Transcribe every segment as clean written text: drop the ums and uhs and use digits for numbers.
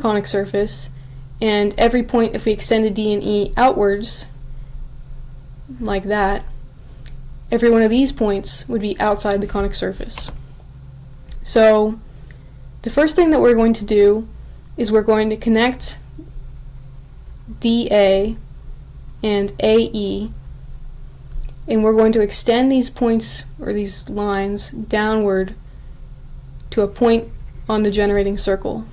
conic surface, and every point, if we extended D and E outwards, like that, every one of these points would be outside the conic surface. So the first thing that we're going to do is we're going to connect DA and AE, and we're going to extend these points, or these lines, downward to a point on the generating circle.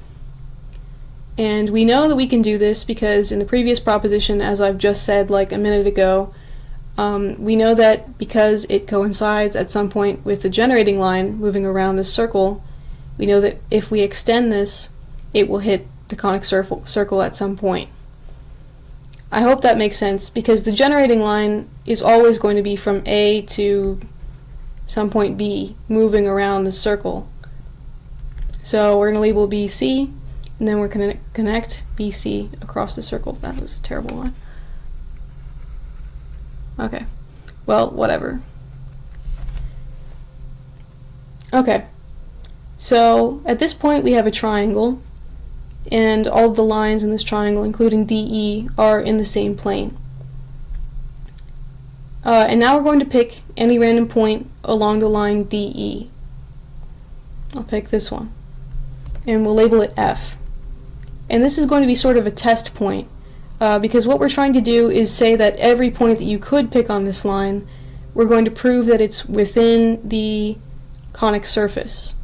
And we know that we can do this because in the previous proposition, as I've just said like a minute ago, we know that because it coincides at some point with the generating line moving around this circle, we know that if we extend this, it will hit the conic circle at some point. I hope that makes sense, because the generating line is always going to be from A to some point B, moving around the circle. So we're going to label BC, and then we're going to connect BC across the circle. That was a terrible one. Okay, well, whatever. Okay, so at this point we have a triangle, and all of the lines in this triangle, including DE, are in the same plane. And now we're going to pick any random point along the line DE. I'll pick this one, and we'll label it F. And this is going to be sort of a test point, because what we're trying to do is say that every point that you could pick on this line, we're going to prove that it's within the conic surface.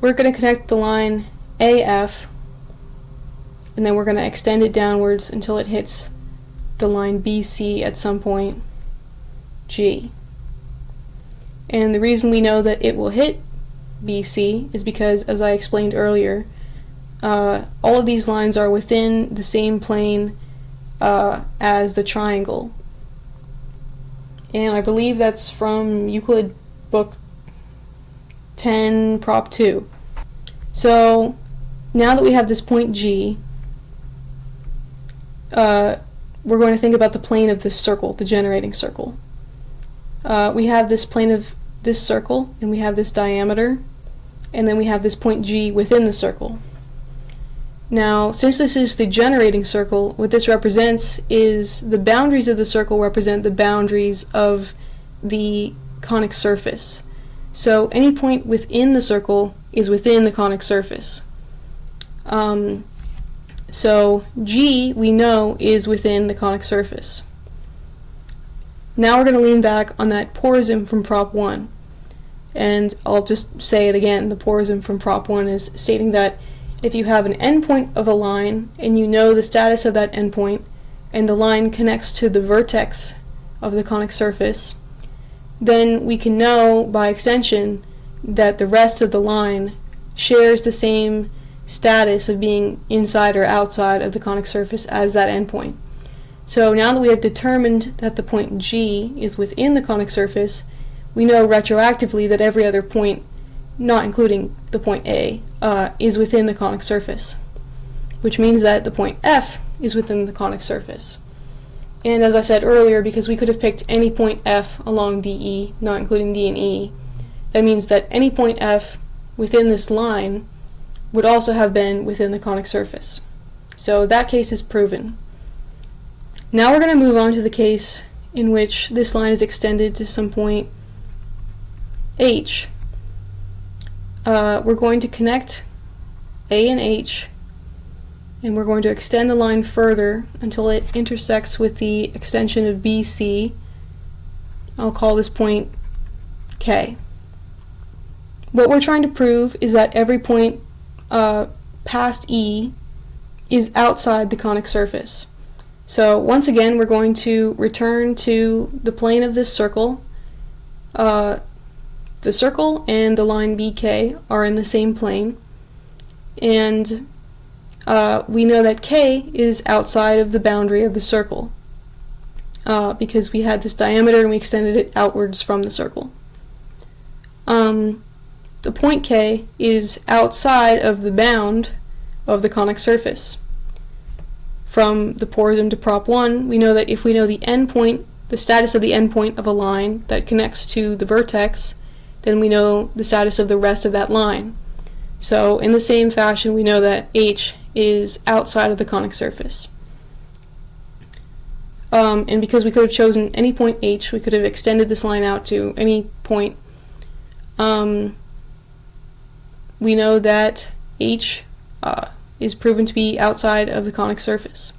We're going to connect the line AF, and then we're going to extend it downwards until it hits the line BC at some point G. And the reason we know that it will hit BC is because, as I explained earlier, all of these lines are within the same plane as the triangle. And I believe that's from Euclid book 10, prop 2. So now that we have this point G, we're going to think about the plane of this circle, the generating circle. We have this plane of this circle, and we have this diameter, and then we have this point G within the circle. Now, since this is the generating circle, what this represents is the boundaries of the circle represent the boundaries of the conic surface. So any point within the circle is within the conic surface. So G, we know, is within the conic surface. Now we're going to lean back on that porism from prop 1. And I'll just say it again. The porism from prop 1 is stating that if you have an endpoint of a line and you know the status of that endpoint, and the line connects to the vertex of the conic surface, then we can know by extension that the rest of the line shares the same status of being inside or outside of the conic surface as that endpoint. So now that we have determined that the point G is within the conic surface, we know retroactively that every other point, not including the point A, is within the conic surface, which means that the point F is within the conic surface. And as I said earlier, because we could have picked any point F along DE, not including D and E, that means that any point F within this line would also have been within the conic surface. So that case is proven. Now we're going to move on to the case in which this line is extended to some point H. We're going to connect A and H, and we're going to extend the line further until it intersects with the extension of BC. I'll call this point K. What we're trying to prove is that every point past E is outside the conic surface. So once again, we're going to return to the plane of this circle. The circle and the line BK are in the same plane, and we know that K is outside of the boundary of the circle because we had this diameter and we extended it outwards from the circle. The point K is outside of the bound of the conic surface. From the porism to prop 1, we know that if we know the endpoint, the status of the endpoint of a line that connects to the vertex, then we know the status of the rest of that line. So in the same fashion, we know that H is outside of the conic surface. And because we could have chosen any point H, we could have extended this line out to any point. We know that H is proven to be outside of the conic surface.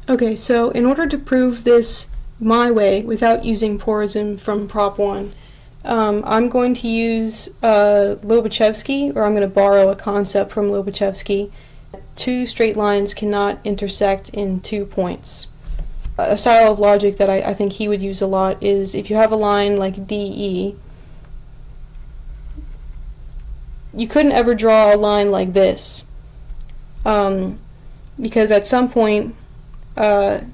Okay, so in order to prove this my way without using porism from Prop 1, I'm going to use Lobachevsky, or I'm going to borrow a concept from Lobachevsky. Two straight lines cannot intersect in 2 points. A style of logic that I think he would use a lot is if you have a line like DE, you couldn't ever draw a line like this, because at some point it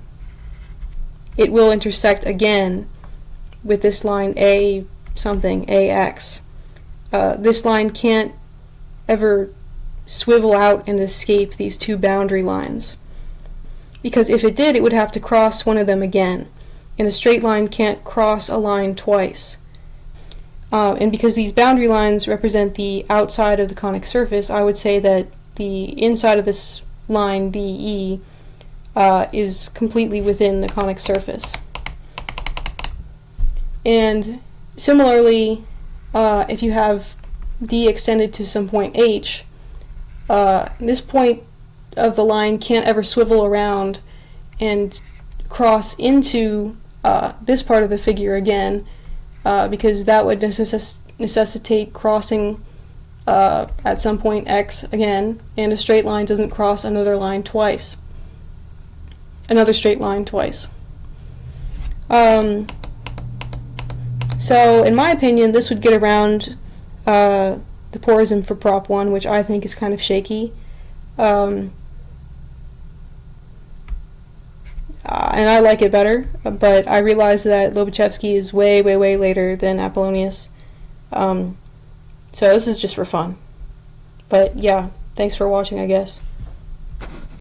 will intersect again with this line A something, AX. This line can't ever swivel out and escape these two boundary lines, because if it did, it would have to cross one of them again, and a straight line can't cross a line twice. And because these boundary lines represent the outside of the conic surface, I would say that the inside of this line, DE, is completely within the conic surface. And similarly, if you have D extended to some point H, this point of the line can't ever swivel around and cross into this part of the figure again, because that would necessitate crossing at some point X again, and a straight line doesn't cross another line twice. Another straight line twice. So in my opinion, this would get around the porism for Prop 1, which I think is kind of shaky. And I like it better, but I realize that Lobachevsky is way, way, way later than Apollonius. So this is just for fun. But yeah, thanks for watching, I guess.